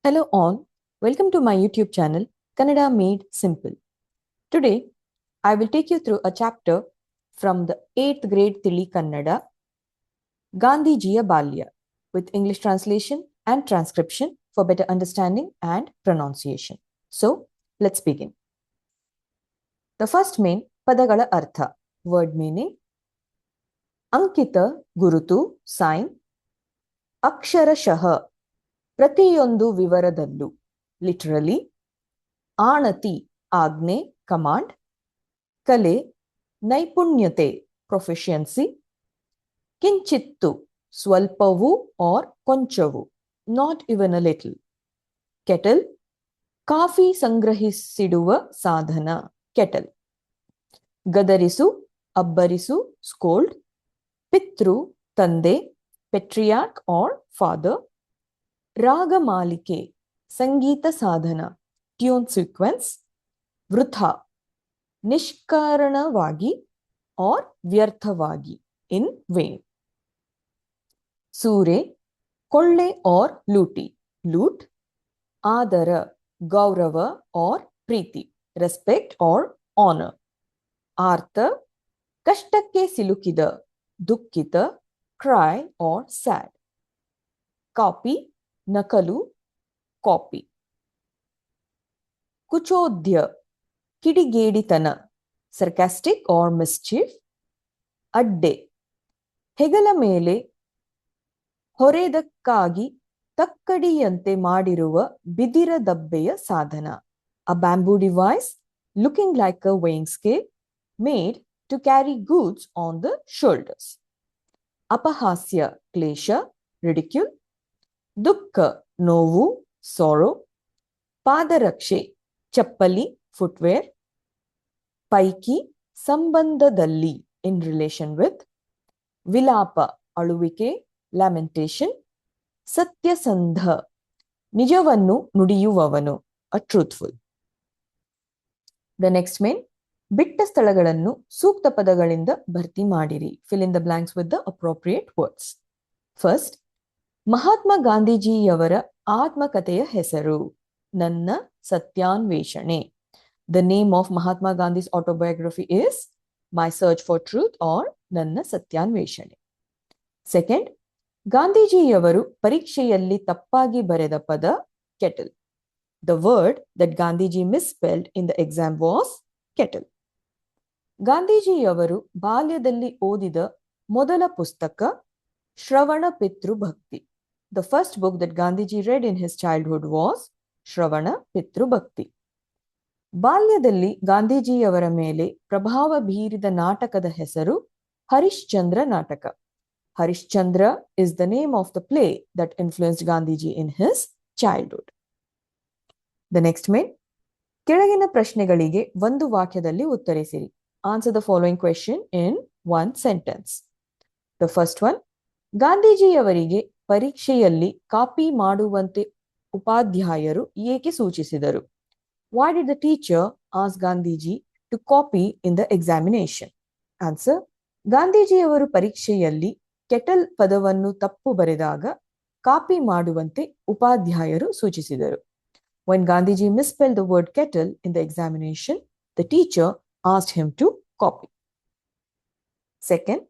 Hello all, welcome to my YouTube channel, Kannada Made Simple. Today, I will take you through a chapter from the 8th grade Tili Kannada, Gandhijiya Balya, with English translation and transcription for better understanding and pronunciation. So, let's begin. The first main, Padagala Artha, word meaning, Ankita, Gurutu, sign, Aksharashaha, ಪ್ರತಿಯೊಂದು ವಿವರದಲ್ಲೂ literally ಆಣತಿ ಆಜ್ಞೆ command ಕಲೆ ನೈಪುಣ್ಯತೆ proficiency ಕಿಂಚಿತ್ತು ಸ್ವಲ್ಪವೂ or ಕೊಂಚವು not even a little kettle coffee ಸಂಗ್ರಹಿಸಿಡುವ ಸಾಧನ kettle ಗದರಿಸು ಅಬ್ಬರಿಸು scold ಪಿತೃ ತಂದೆ ಪೆಟ್ರಿಯಾರ್ಕ್ ಆರ್ ಫಾದರ್ ರಾಗಮಾಲಿಕೆ ಸಂಗೀತ ಸಾಧನ ಟ್ಯೂನ್ ಸೀಕ್ವೆನ್ಸ್ ವೃಥ ನಿಷ್ಕಾರಣವಾಗಿ ಆರ್ ವ್ಯರ್ಥವಾಗಿ ಇನ್ ವೇನ್ ಸೂರೆ ಕೊಳ್ಳೆ ಆರ್ ಲೂಟಿ ಲೂಟ್ ಆದರ ಗೌರವ ಆರ್ ಪ್ರೀತಿ ರೆಸ್ಪೆಕ್ಟ್ ಆರ್ ಆನರ್ ಆರ್ತ ಕಷ್ಟಕ್ಕೆ ಸಿಲುಕಿದ ದುಃಖಿತ ಕ್ರೈ ಆರ್ ಸ್ಯಾಡ್ ಕಾಪಿ ನಕಲು ಕಾಪಿ ಕುಚೋದ್ಯ ಕಿಡಿಗೇಡಿತನ ಸರ್ಕಾಸ್ಟಿಕ್ ಆರ್ ಮಿಸ್ಚೀಫ್ ಅಡ್ಡೆ ಹೆಗಲ ಮೇಲೆ ಹೊರೆದಕ್ಕಾಗಿ ತಕ್ಕಡಿಯಂತೆ ಮಾಡಿರುವ ಬಿದಿರ ದಬ್ಬೆಯ ಸಾಧನ a bamboo device looking like a weighing scale made to carry goods on the shoulders ಅಪಹಾಸ್ಯ ಕ್ಲೇಶ ridicule ದುಃಖ ನೋವು ಸಾರೋ ಪಾದರಕ್ಷೆ ಚಪ್ಪಲಿ ಫುಟ್ವೇರ್ ಪೈಕಿ ಸಂಬಂಧದಲ್ಲಿ ಇನ್ ರಿಲೇಷನ್ ವಿತ್ ವಿಲಾಪ ಅಳುವಿಕೆ ಲ್ಯಾಮೆಂಟೇಷನ್ ಸತ್ಯಸಂಧ ನಿಜವನ್ನು ನುಡಿಯುವವನು a truthful the next main ಬಿಟ್ಟ ಸ್ಥಳಗಳನ್ನು ಸೂಕ್ತ ಪದಗಳಿಂದ ಭರ್ತಿ ಮಾಡಿರಿ fill in the blanks with the appropriate words first Mahatma ಗಾಂಧೀಜಿಯವರ ಆತ್ಮಕಥೆಯ ಹೆಸರು ನನ್ನ ಸತ್ಯಾನ್ವೇಷಣೆ the name of Mahatma Gandhi's autobiography is my search for truth or ನನ್ನ ಸತ್ಯಾನ್ವೇಷಣೆ ಸೆಕೆಂಡ್ ಗಾಂಧೀಜಿಯವರು ಪರೀಕ್ಷೆಯಲ್ಲಿ ತಪ್ಪಾಗಿ ಬರೆದ ಪದ kettle the word that Gandhiji misspelled in the exam was kettle ಗಾಂಧೀಜಿಯವರು ಬಾಲ್ಯದಲ್ಲಿ ಓದಿದ ಮೊದಲ ಪುಸ್ತಕ ಶ್ರವಣ ಪಿತೃ ಭಕ್ತಿ The first book that Gandhiji read in his childhood was ಶ್ರವಣ ಪಿತೃ ಭಕ್ತಿ ಬಾಲ್ಯದಲ್ಲಿ ಗಾಂಧೀಜಿಯವರ ಮೇಲೆ ಪ್ರಭಾವ ಬೀರಿದ ನಾಟಕದ ಹೆಸರು ಹರಿಶ್ಚಂದ್ರ ನಾಟಕ Harishchandra is the name of the play that influenced Gandhiji in his childhood. The next main ಕೆಳಗಿನ ಪ್ರಶ್ನೆಗಳಿಗೆ ಒಂದು ವಾಕ್ಯದಲ್ಲಿ ಉತ್ತರಿಸಿರಿ answer the following question in one sentence. The first one ಗಾಂಧೀಜಿಯವರಿಗೆ ಪರೀಕ್ಷೆಯಲ್ಲಿ ಕಾಪಿ ಮಾಡುವಂತೆ ಉಪಾಧ್ಯಾಯರು ಏಕೆ ಸೂಚಿಸಿದರು Why did the teacher ask Gandhiji to copy in the examination? Answer ಗಾಂಧೀಜಿಯವರು ಪರೀಕ್ಷೆಯಲ್ಲಿ ಕೆಟಲ್ ಪದವನ್ನು ತಪ್ಪು ಬರೆದಾಗ ಕಾಪಿ ಮಾಡುವಂತೆ ಉಪಾಧ್ಯಾಯರು ಸೂಚಿಸಿದರು When Gandhiji misspelled the word kettle in the examination, the teacher asked him to copy. Second,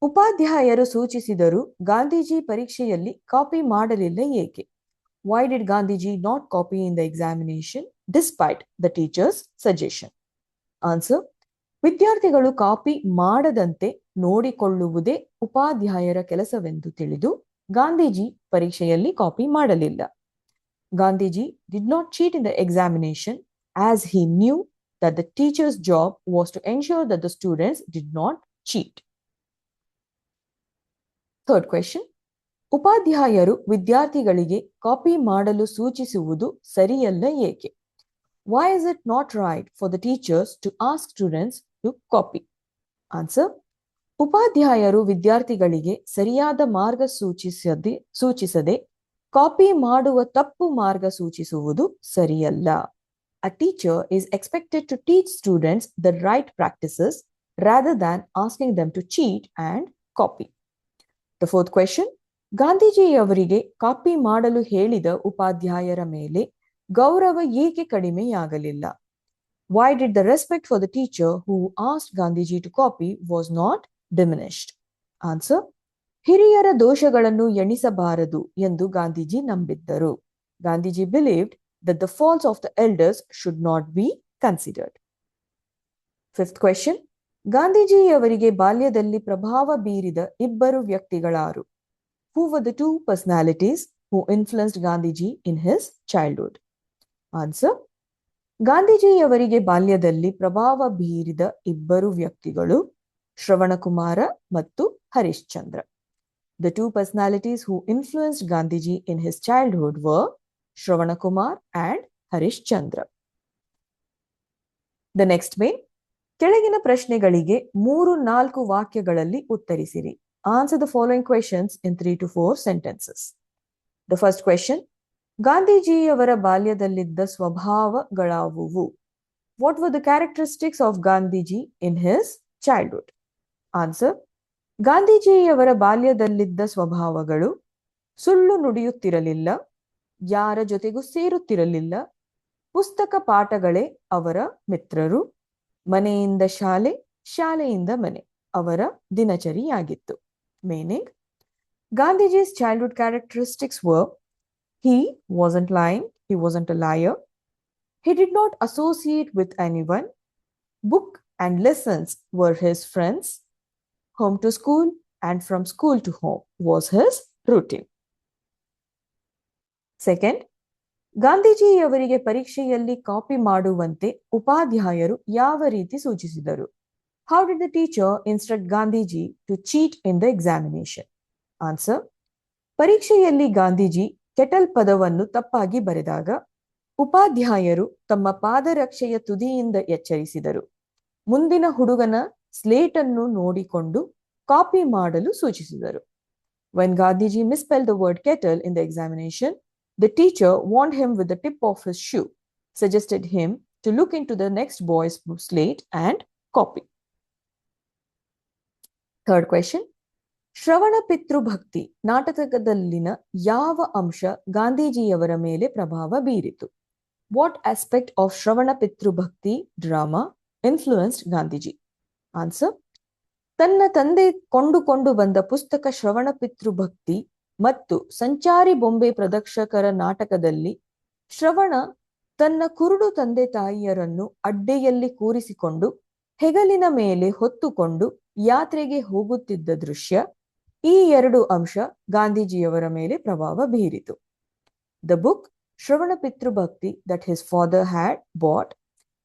ಉಪಾಧ್ಯಾಯರು ಸೂಚಿಸಿದರು ಗಾಂಧೀಜಿ ಪರೀಕ್ಷೆಯಲ್ಲಿ ಕಾಪಿ ಮಾಡಲಿಲ್ಲ ಏಕೆ Why did Gandhiji not copy in the examination despite the teacher's suggestion? Answer ವಿದ್ಯಾರ್ಥಿಗಳು copy ಮಾಡದಂತೆ ನೋಡಿಕೊಳ್ಳುವುದೇ ಉಪಾಧ್ಯಾಯರ ಕೆಲಸವೆಂದು ತಿಳಿದು ಗಾಂಧೀಜಿ ಪರೀಕ್ಷೆಯಲ್ಲಿ copy ಮಾಡಲಿಲ್ಲ Gandhiji did not cheat in the examination as he knew that the teacher's job was to ensure that the students did not cheat. Third question. ಉಪಾಧ್ಯಾಯರು ವಿದ್ಯಾರ್ಥಿಗಳಿಗೆ copy ಮಾಡಲು ಸೂಚಿಸುವುದು ಸರಿಯಲ್ಲ ಏಕೆ Why is it not right for the teachers to ask students to copy? Answer. ಉಪಾಧ್ಯಾಯರು ವಿದ್ಯಾರ್ಥಿಗಳಿಗೆ ಸರಿಯಾದ ಮಾರ್ಗ ಸೂಚಿಸದೆ copy ಮಾಡುವ ತಪ್ಪು ಮಾರ್ಗ ಸೂಚಿಸುವುದು ಸರಿಯಲ್ಲ A teacher is expected to teach students the right practices rather than asking them to cheat and copy. The fourth question. ಗಾಂಧೀಜಿಯವರಿಗೆ copy ಮಾಡಲು ಹೇಳಿದ ಉಪಾಧ್ಯಾಯರ ಮೇಲೆ ಗೌರವ ಏಕೆ ಕಡಿಮೆಯಾಗಲಿಲ್ಲ? Why did the respect for the teacher who asked Gandhiji to copy was not diminished? Answer: ಹಿರಿಯರ ದೋಷಗಳನ್ನು ಎಣಿಸಬಾರದು ಎಂದು ಗಾಂಧೀಜಿ ನಂಬಿದ್ದರು. Gandhiji believed that the faults of the elders should not be considered. Fifth question. ಗಾಂಧೀಜಿಯವರಿಗೆ ಬಾಲ್ಯದಲ್ಲಿ ಪ್ರಭಾವ ಬೀರಿದ ಇಬ್ಬರು ವ್ಯಕ್ತಿಗಳಾರು? Who were the two personalities who influenced Gandhiji in his childhood? Answer: ಗಾಂಧೀಜಿಯವರಿಗೆ ಬಾಲ್ಯದಲ್ಲಿ ಪ್ರಭಾವ ಬೀರಿದ ಇಬ್ಬರು ವ್ಯಕ್ತಿಗಳು ಶ್ರವಣಕುಮಾರ ಮತ್ತು Harishchandra. The two personalities who influenced Gandhiji in his childhood were Shravanakumar and Harishchandra. The next main. ಕೆಳಗಿನ ಪ್ರಶ್ನೆಗಳಿಗೆ 3-4 ವಾಕ್ಯಗಳಲ್ಲಿ ಉತ್ತರಿಸಿರಿ. Answer the following questions in 3 to 4 sentences. The first question. ಗಾಂಧೀಜಿಯವರ ಬಾಲ್ಯದಲ್ಲಿದ್ದ ಸ್ವಭಾವಗಳಾವುವು? What were the characteristics of Gandhiji in his childhood? Answer: ಗಾಂಧೀಜಿಯವರ ಬಾಲ್ಯದಲ್ಲಿದ್ದ ಸ್ವಭಾವಗಳು ಸುಳ್ಳು ನುಡಿಯುತ್ತಿರಲಿಲ್ಲ, ಯಾರ ಜೊತೆಗೂ ಸೇರುತ್ತಿರಲಿಲ್ಲ, ಪುಸ್ತಕ ಪಾಠಗಳೇ ಅವರ ಮಿತ್ರರು, ಮನೆಯಿಂದ ಶಾಲೆ, ಶಾಲೆಯಿಂದ ಮನೆ ಅವರ ದಿನಚರಿಯಾಗಿತ್ತು. Meaning, Gandhiji's childhood characteristics were: he wasn't lying, he wasn't a liar, he did not associate with anyone, book and lessons were his friends, home to school and from school to home was his routine. Second, ಗಾಂಧೀಜಿಯವರಿಗೆ ಪರೀಕ್ಷೆಯಲ್ಲಿ copy ಮಾಡುವಂತೆ ಉಪಾಧ್ಯಾಯರು ಯಾವ ರೀತಿ ಸೂಚಿಸಿದರು? How did the teacher instruct Gandhiji to cheat in the examination? Answer: ಪರೀಕ್ಷೆಯಲ್ಲಿ Gandhiji kettle ಪದವನ್ನು ತಪ್ಪಾಗಿ ಬರೆದಾಗ ಉಪಾಧ್ಯಾಯರು ತಮ್ಮ ಪಾದರಕ್ಷೆಯ ತುದಿಯಿಂದ ಎಚ್ಚರಿಸಿದರು. ಮುಂದಿನ ಹುಡುಗನ ಸ್ಲೇಟ್ ಅನ್ನು ನೋಡಿಕೊಂಡು ಕಾಪಿ ಮಾಡಲು ಸೂಚಿಸಿದರು. When Gandhiji misspelled the word kettle in the examination, the teacher warned him with the tip of his shoe, suggested him to look into the next boy's slate and copy. Third question. ಶ್ರವಣ ಪಿತೃಭಕ್ತಿ ನಾಟಕದಲ್ಲಿನ ಯಾವ ಅಂಶ ಗಾಂಧೀಜಿಯವರ ಮೇಲೆ ಪ್ರಭಾವ ಬೀರಿತು? What aspect of ಶ್ರವಣ ಪಿತೃಭಕ್ತಿ drama influenced Gandhiji? Answer: ತನ್ನ ತಂದೆ ಕೊಂಡುಕೊಂಡು ಬಂದ ಪುಸ್ತಕ ಶ್ರವಣ ಪಿತೃಭಕ್ತಿ ಮತ್ತು ಸಂಚಾರಿ ಬೊಂಬೆ ಪ್ರದರ್ಶಕರ ನಾಟಕದಲ್ಲಿ ಶ್ರವಣ ತನ್ನ ಕುರುಡು ತಂದೆ ತಾಯಿಯರನ್ನು ಅಡ್ಡೆಯಲ್ಲಿ ಕೂರಿಸಿಕೊಂಡು ಹೆಗಲಿನ ಮೇಲೆ ಹೊತ್ತುಕೊಂಡು ಯಾತ್ರೆಗೆ ಹೋಗುತ್ತಿದ್ದ ದೃಶ್ಯ, ಈ 2 ಅಂಶ ಗಾಂಧೀಜಿಯವರ ಮೇಲೆ ಪ್ರಭಾವ ಬೀರಿತು. The book Shravana Pitru Bhakti that his father had bought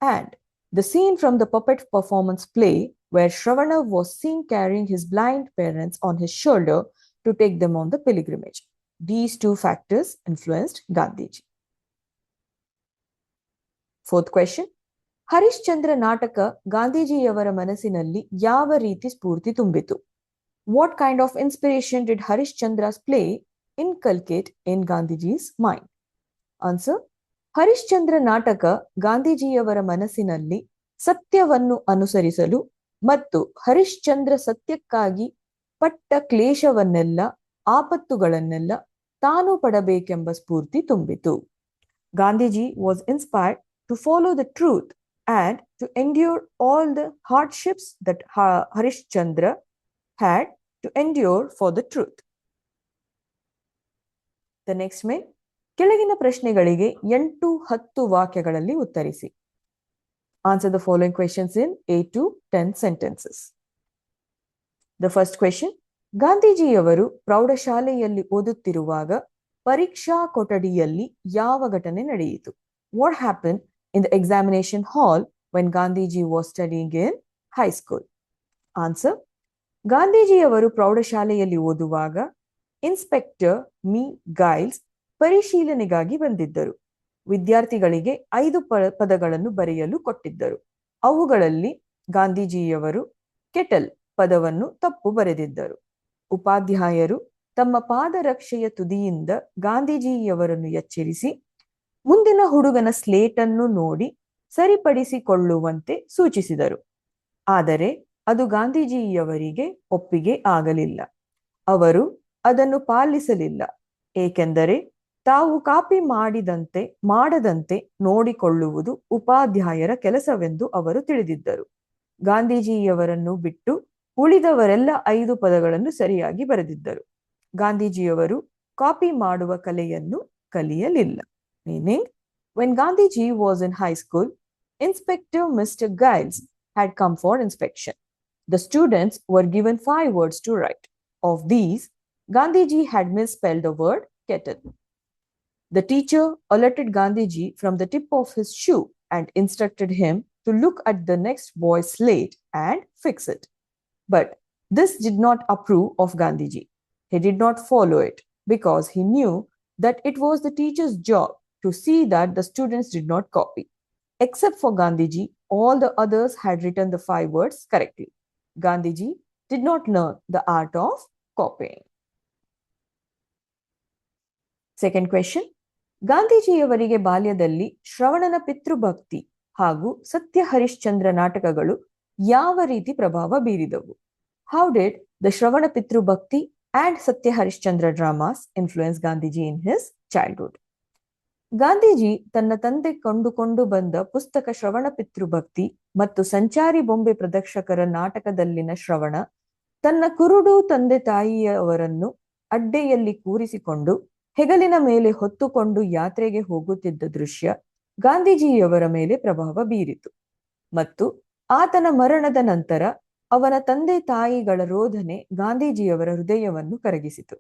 and the scene from the puppet performance play where Shravana was seen carrying his blind parents on his shoulder to take them on the pilgrimage. These 2 factors influenced Gandhiji. Fourth question. Harishchandra ನಾಟಕ ಗಾಂಧೀಜಿಯವರ ಮನಸ್ಸಿನಲ್ಲಿ ಯಾವ ರೀತಿ ಸ್ಫೂರ್ತಿ ತುಂಬಿತು? What kind of inspiration did Harishchandra's play inculcate in Gandhiji's mind? Answer: Harishchandra ನಾಟಕ ಗಾಂಧೀಜಿಯವರ ಮನಸ್ಸಿನಲ್ಲಿ ಸತ್ಯವನ್ನು ಅನುಸರಿಸಲು ಮತ್ತು ಹರಿಶ್ಚಂದ್ರ ಸತ್ಯಕ್ಕಾಗಿ ಪಟ್ಟ ಕ್ಲೇಶವನ್ನೆಲ್ಲ, ಆಪತ್ತುಗಳನ್ನೆಲ್ಲ ತಾನು ಪಡಬೇಕೆಂಬ ಸ್ಫೂರ್ತಿ ತುಂಬಿತು. Gandhiji was inspired to follow the truth and to endure all the hardships that Harishchandra had to endure for the truth. The next main. ಕೆಳಗಿನ ಪ್ರಶ್ನೆಗಳಿಗೆ 8-10 ವಾಕ್ಯಗಳಲ್ಲಿ ಉತ್ತರಿಸಿ. Answer the following questions in 8 to 10 sentences. The first question. ಗಾಂಧೀಜಿಯವರು ಪ್ರೌಢಶಾಲೆಯಲ್ಲಿ ಓದುತ್ತಿರುವಾಗ ಪರೀಕ್ಷಾ ಕೊಠಡಿಯಲ್ಲಿ ಯಾವ ಘಟನೆ ನಡೆಯಿತು? What happened in the examination hall when Gandhiji was studying in high school? Answer: ಗಾಂಧೀಜಿಯವರು ಪ್ರೌಢಶಾಲೆಯಲ್ಲಿ ಓದುವಾಗ ಇನ್ಸ್ಪೆಕ್ಟರ್ ಮಿ ಗೈಲ್ಸ್ ಪರಿಶೀಲನೆಗಾಗಿ ಬಂದಿದ್ದರು. ವಿದ್ಯಾರ್ಥಿಗಳಿಗೆ 5 ಪದಗಳನ್ನು ಬರೆಯಲು ಕೊಟ್ಟಿದ್ದರು. ಅವುಗಳಲ್ಲಿ ಗಾಂಧೀಜಿಯವರು ಕೆಟಲ್ ಪದವನ್ನು ತಪ್ಪು ಬರೆದಿದ್ದರು. ಉಪಾಧ್ಯಾಯರು ತಮ್ಮ ಪಾದರಕ್ಷೆಯ ತುದಿಯಿಂದ ಗಾಂಧೀಜಿಯವರನ್ನು ಎಚ್ಚರಿಸಿ ಮುಂದಿನ ಹುಡುಗನ ಸ್ಲೇಟ್ ಅನ್ನು ನೋಡಿ ಸರಿಪಡಿಸಿಕೊಳ್ಳುವಂತೆ ಸೂಚಿಸಿದರು. ಆದರೆ ಅದು ಗಾಂಧೀಜಿಯವರಿಗೆ ಒಪ್ಪಿಗೆ ಆಗಲಿಲ್ಲ. ಅವರು ಅದನ್ನು ಪಾಲಿಸಲಿಲ್ಲ, ಏಕೆಂದರೆ ತಾವು ಕಾಪಿ ಮಾಡದಂತೆ ನೋಡಿಕೊಳ್ಳುವುದು ಉಪಾಧ್ಯಾಯರ ಕೆಲಸವೆಂದು ಅವರು ತಿಳಿದಿದ್ದರು. ಗಾಂಧೀಜಿಯವರನ್ನು ಬಿಟ್ಟು ಉಳಿದವರೆಲ್ಲ 5 ಪದಗಳನ್ನು ಸರಿಯಾಗಿ ಬರೆದಿದ್ದರು. ಗಾಂಧೀಜಿಯವರು ಕಾಪಿ ಮಾಡುವ ಕಲೆಯನ್ನು ಕಲಿಯಲಿಲ್ಲ. Meaning, when Gandhiji was in high school, Inspector Mr. Giles had come for inspection. The students were given 5 words to write. Of these, Gandhiji had misspelled the word kettle. The teacher alerted Gandhiji from the tip of his shoe and instructed him to look at the next boy's slate and fix it. But this did not approve of Gandhiji. He did not follow it because he knew that it was the teacher's job to see that the students did not copy. Except for Gandhiji, all the others had written the 5 words correctly. Gandhiji did not learn the art of copying. Second question. ಗಾಂಧೀಜಿಯವರಿಗೆ ಬಾಲ್ಯದಲ್ಲಿ ಶ್ರವಣನ ಪಿತೃಭಕ್ತಿ ಹಾಗೂ ಸತ್ಯ ಹರಿಶ್ಚಂದ್ರ ನಾಟಕಗಳು ಯಾವ ರೀತಿ ಪ್ರಭಾವ ಬೀರಿದವು? How did the Shravana Pitru Bhakti and Satya Harishchandra dramas influence Gandhiji in his childhood? Gandhiji ತನ್ನ ತಂದೆ ಕೊಂಡುಕೊಂಡು ಬಂದ ಪುಸ್ತಕ ಶ್ರವಣ ಪಿತೃಭಕ್ತಿ ಮತ್ತು ಸಂಚಾರಿ ಬೊಂಬೆ ಪ್ರದರ್ಶಕರ ನಾಟಕದಲ್ಲಿನ ಶ್ರವಣ ತನ್ನ ಕುರುಡು ತಂದೆ ತಾಯಿಯವರನ್ನು ಅಡ್ಡೆಯಲ್ಲಿ ಕೂರಿಸಿಕೊಂಡು ಹೆಗಲಿನ ಮೇಲೆ ಹೊತ್ತುಕೊಂಡು ಯಾತ್ರೆಗೆ ಹೋಗುತ್ತಿದ್ದ ದೃಶ್ಯ ಗಾಂಧೀಜಿಯವರ ಮೇಲೆ ಪ್ರಭಾವ ಬೀರಿತು ಮತ್ತು ಆತನ ಮರಣದ ನಂತರ ಅವನ ತಂದೆ ತಾಯಿಗಳ ರೋಧನೆ ಗಾಂಧೀಜಿಯವರ ಹೃದಯವನ್ನು ಕರಗಿಸಿತು.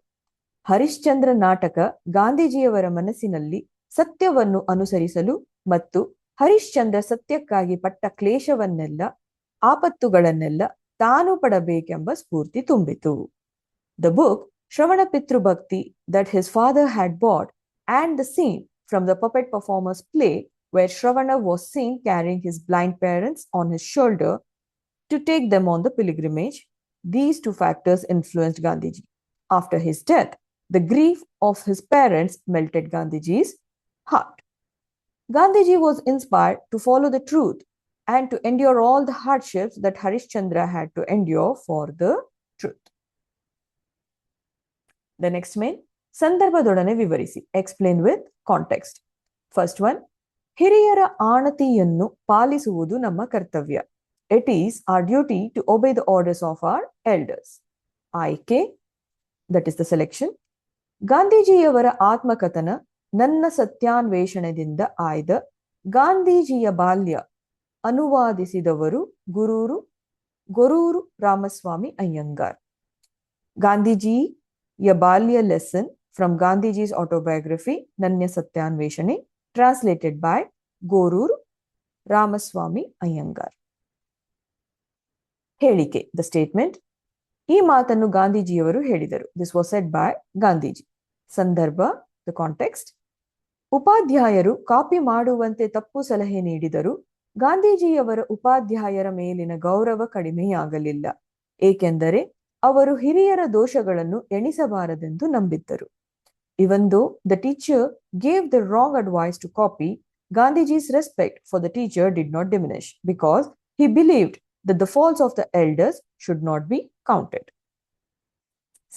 ಹರಿಶ್ಚಂದ್ರ ನಾಟಕ ಗಾಂಧೀಜಿಯವರ ಮನಸ್ಸಿನಲ್ಲಿ ಸತ್ಯವನ್ನು ಅನುಸರಿಸಲು ಮತ್ತು ಹರಿಶ್ಚಂದ್ರ ಸತ್ಯಕ್ಕಾಗಿ ಪಟ್ಟ ಕ್ಲೇಶವನ್ನೆಲ್ಲ ಆಪತ್ತುಗಳನ್ನೆಲ್ಲ ತಾನು ಪಡಬೇಕೆಂಬ ಸ್ಫೂರ್ತಿ ತುಂಬಿತು. The book Shravana Pitru Bhakti that his father had bought and the scene from the puppet performer's play where Shravana was seen carrying his blind parents on his shoulder to take them on the pilgrimage, these 2 factors influenced Gandhiji. After his death, the grief of his parents melted Gandhiji's heart. Gandhiji was inspired to follow the truth and to endure all the hardships that Harishchandra had to endure for the truth. The next main, ಸಂದರ್ಭದೊಡನೆ ವಿವರಿಸಿ. Explain with context. First one, ಹಿರಿಯರ ಆಣತಿಯನ್ನು ಪಾಲಿಸುವುದು ನಮ್ಮ ಕರ್ತವ್ಯ. It is our duty to obey the orders of our elders. ಆಯ್ಕೆ, that is the selection. ಗಾಂಧೀಜಿಯವರ ಆತ್ಮಕಥನ ನನ್ನ ಸತ್ಯಾನ್ವೇಷಣೆದಿಂದ ಆಯ್ದ ಗಾಂಧೀಜಿಯ ಬಾಲ್ಯ ಅನುವಾದಿಸಿದವರು ಗೊರೂರು ರಾಮಸ್ವಾಮಿ ಅಯ್ಯಂಗಾರ್. ಗಾಂಧೀಜಿಯ ಬಾಲ್ಯ ಲೆಸನ್ ಫ್ರಮ್ ಗಾಂಧೀಜಿ's autobiography ನನ್ನ ಸತ್ಯಾನ್ವೇಷಣೆ translated by ಗೊರೂರು ರಾಮಸ್ವಾಮಿ ಅಯ್ಯಂಗಾರ್. ಹೇಳಿಕೆ, the statement. ಈ ಮಾತನ್ನು ಗಾಂಧೀಜಿಯವರು ಹೇಳಿದರು. This was said by Gandhiji. ಸಂದರ್ಭ, the context. ಉಪಾಧ್ಯಾಯರು ಕಾಪಿ ಮಾಡುವಂತೆ ತಪ್ಪು ಸಲಹೆ ನೀಡಿದರು. ಗಾಂಧೀಜಿಯವರ ಉಪಾಧ್ಯಾಯರ ಮೇಲಿನ ಗೌರವ ಕಡಿಮೆಯಾಗಲಿಲ್ಲ, ಏಕೆಂದರೆ ಅವರು ಹಿರಿಯರ ದೋಷಗಳನ್ನು ಎಣಿಸಬಾರದೆಂದು ನಂಬಿದ್ದರು. Even though the teacher gave the wrong advice to copy, Gandhiji's respect for the teacher did not diminish because he believed that the faults of the elders should not be counted.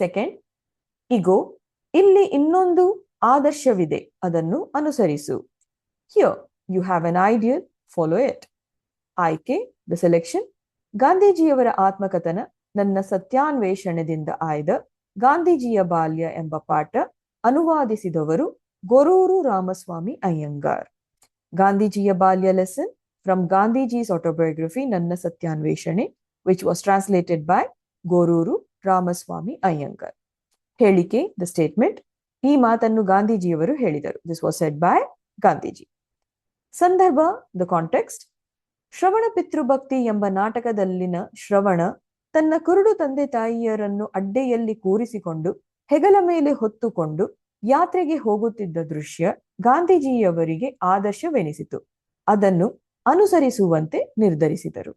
Second, ಇಗೋ, ಇಲ್ಲಿ ಇನ್ನೊಂದು ಆದರ್ಶವಿದೆ, ಅದನ್ನು ಅನುಸರಿಸು. Here you have an ideal, follow it. ಆಯ್ಕೆ, the selection. ಗಾಂಧೀಜಿಯವರ ಆತ್ಮಕಥನ ನನ್ನ ಸತ್ಯಾನ್ವೇಷಣೆದಿಂದ ಆಯ್ದ ಗಾಂಧೀಜಿಯ ಬಾಲ್ಯ ಎಂಬ ಪಾಠ ಅನುವಾದಿಸಿದವರು ಗೊರೂರು ರಾಮಸ್ವಾಮಿ ಅಯ್ಯಂಗಾರ್. ಗಾಂಧೀಜಿಯ ಬಾಲ್ಯ ಲೆಸನ್ ಫ್ರಮ್ ಗಾಂಧೀಜಿ's autobiography ನನ್ನ ಸತ್ಯಾನ್ವೇಷಣೆ which was translated by Goruru Ramaswamy Iyengar. ಹೇಳಿಕೆ, the statement. ಈ ಮಾತನ್ನು ಗಾಂಧೀಜಿಯವರು ಹೇಳಿದರು. This was said by Gandhiji. ಸಂದರ್ಭ, the context. ಶ್ರವಣ ಪಿತೃಭಕ್ತಿ ಎಂಬ ನಾಟಕದಲ್ಲಿನ ಶ್ರವಣ ತನ್ನ ಕುರುಡು ತಂದೆ ತಾಯಿಯರನ್ನು ಅಡ್ಡೆಯಲ್ಲಿ ಕೂರಿಸಿಕೊಂಡು ಹೆಗಲ ಮೇಲೆ ಹೊತ್ತುಕೊಂಡು ಯಾತ್ರೆಗೆ ಹೋಗುತ್ತಿದ್ದ ದೃಶ್ಯ ಗಾಂಧೀಜಿಯವರಿಗೆ ಆದರ್ಶವೆನಿಸಿತು. ಅದನ್ನು ಅನುಸರಿಸುವಂತೆ ನಿರ್ಧರಿಸಿದರು.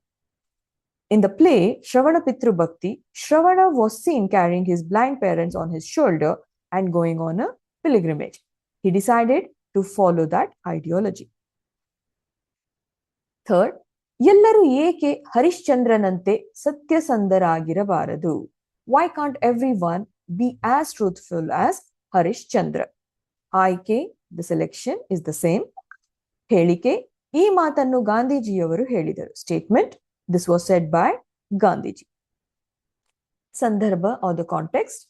In the play Shravana Pitru Bhakti, Shravana was seen carrying his blind parents on his shoulder and going on a pilgrimage. He decided to follow that ideology. Third, ಎಲ್ಲರೂ ಏಕೆ ಹರಿಶ್ಚಂದ್ರನಂತೆ ಸತ್ಯಸಂಧರಾಗಿರಬಾರದು? Why can't everyone be as truthful as Harishchandra. ಆಯ್ಕೆ, the selection is the same. ಹೇಳಿಕೆ, ಈ ಮಾತನ್ನು ಗಾಂಧೀಜಿಯವರು ಹೇಳಿದರು. Statement, this was said by Gandhiji. ಸಂದರ್ಭ or the context,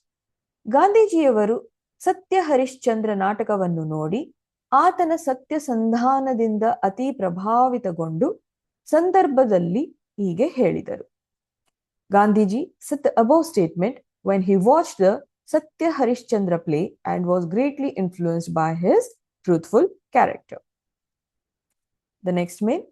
ಗಾಂಧೀಜಿಯವರು ಸತ್ಯ ಹರಿಶ್ಚಂದ್ರ ನಾಟಕವನ್ನು ನೋಡಿ ಆತನ ಸತ್ಯಸಂಧಾನದಿಂದ ಅತಿ ಪ್ರಭಾವಿತಗೊಂಡು ಸಂದರ್ಭದಲ್ಲಿ ಹೀಗೆ ಹೇಳಿದರು. Gandhiji said the above statement when he watched the Satya Harishchandra play and was greatly influenced by his truthful character. The next main,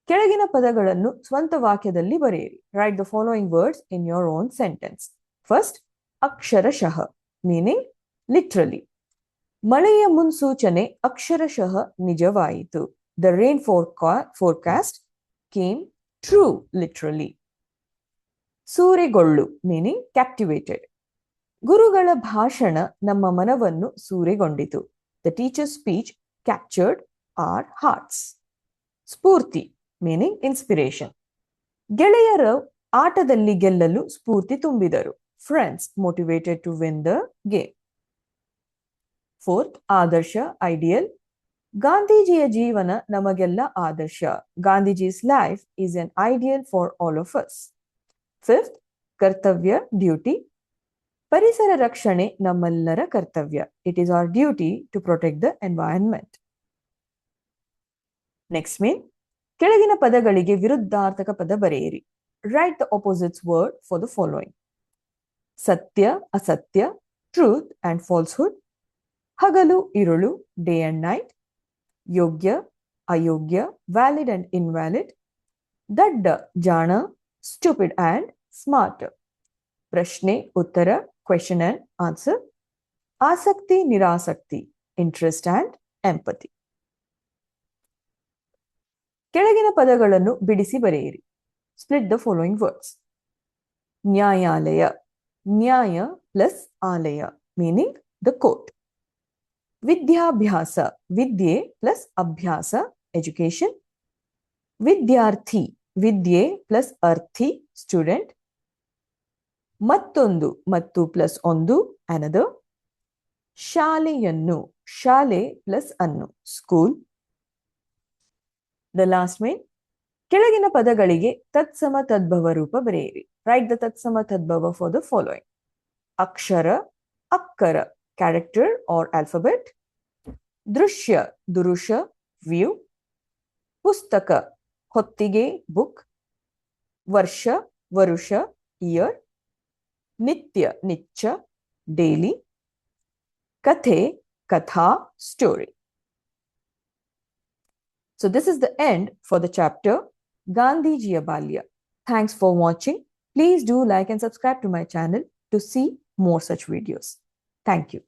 ಕೆಳಗಿನ ಪದಗಳನ್ನು ಸ್ವಂತ ವಾಕ್ಯದಲ್ಲಿ ಬರೆಯಿರಿ. Write the following words in your own sentence. First, ಅಕ್ಷರಶಃ, meaning literally. ಮಳೆಯ ಮುನ್ಸೂಚನೆ ಅಕ್ಷರಶಃ ನಿಜವಾಯಿತು. The rain forecast came true literally. ಸೂರೆಗೊಳ್ಳು, meaning captivated. ಗುರುಗಳ ಭಾಷಣ ನಮ್ಮ ಮನವನ್ನು ಸೂರೆಗೊಂಡಿತು. The teacher's speech captured our hearts. Spoorthi, meaning inspiration. ಗೆಳೆಯರು ಆಟದಲ್ಲಿ ಗೆಲ್ಲಲು ಸ್ಫೂರ್ತಿ ತುಂಬಿದರು. Friends motivated to win the game. Fourth, Adarsh, ideal. ಗಾಂಧೀಜಿಯ ಜೀವನ ನಮಗೆಲ್ಲ ಆದರ್ಶ. Gandhiji's life is an ideal for all of us. Fifth, ಕರ್ತವ್ಯ, duty. ಪರಿಸರ ರಕ್ಷಣೆ ನಮ್ಮೆಲ್ಲರ ಕರ್ತವ್ಯ. It is our duty to protect the environment. Next main, ಕೆಳಗಿನ ಪದಗಳಿಗೆ ವಿರುದ್ಧಾರ್ಥಕ ಪದ ಬರೆಯಿರಿ. Write the opposites word for the following. ಸತ್ಯ, ಅಸತ್ಯ, truth and falsehood. ಹಗಲು, ಇರುಳು, day and night. ಯೋಗ್ಯ, ಅಯೋಗ್ಯ, valid and invalid. ದಡ್ಡ, ಜಾಣ, stupid and smart. ಪ್ರಶ್ನೆ, ಉತ್ತರ, question and answer. ಆಸಕ್ತಿ, ನಿರಾಸಕ್ತಿ, interest and empathy. ಕೆಳಗಿನ ಪದಗಳನ್ನು ಬಿಡಿಸಿ ಬರೆಯಿರಿ. Split the following words. ನ್ಯಾಯಾಲಯ, ನ್ಯಾಯ ಪ್ಲಸ್ ಆಲಯ, meaning the court. ವಿದ್ಯಾಭ್ಯಾಸ, ವಿದ್ಯೆ ಪ್ಲಸ್ ಅಭ್ಯಾಸ, education. ವಿದ್ಯಾರ್ಥಿ, ವಿದ್ಯೆ ಪ್ಲಸ್ ಅರ್ಥಿ, ಸ್ಟೂಡೆಂಟ್. ಮತ್ತೊಂದು, ಮತ್ತು ಪ್ಲಸ್ ಒಂದು, another. ಶಾಲೆಯನ್ನು, ಶಾಲೆ ಪ್ಲಸ್ ಅನ್ನು, ಸ್ಕೂಲ್. The last main, ಕೆಳಗಿನ ಪದಗಳಿಗೆ ತತ್ಸಮ ತದ್ಭವ ರೂಪ ಬರೆಯಿರಿ. Write the ತತ್ಸಮ ತದ್ಭವ for the following. Akshara, ಅಕ್ಕರ, character or alphabet. ದೃಶ್ಯ, ದೃಶ, view. ಪುಸ್ತಕ, ಹೊತ್ತಿಗೆ, book. ವರ್ಷ, ವರುಷ, year. ನಿತ್ಯ, ನಿಚ್ಚ, daily. ಕಥೆ, ಕಥಾ, story. So this is the end for the chapter Gandhijiya Balya. Thanks for watching. Please do like and subscribe to my channel to see more such videos. Thank you.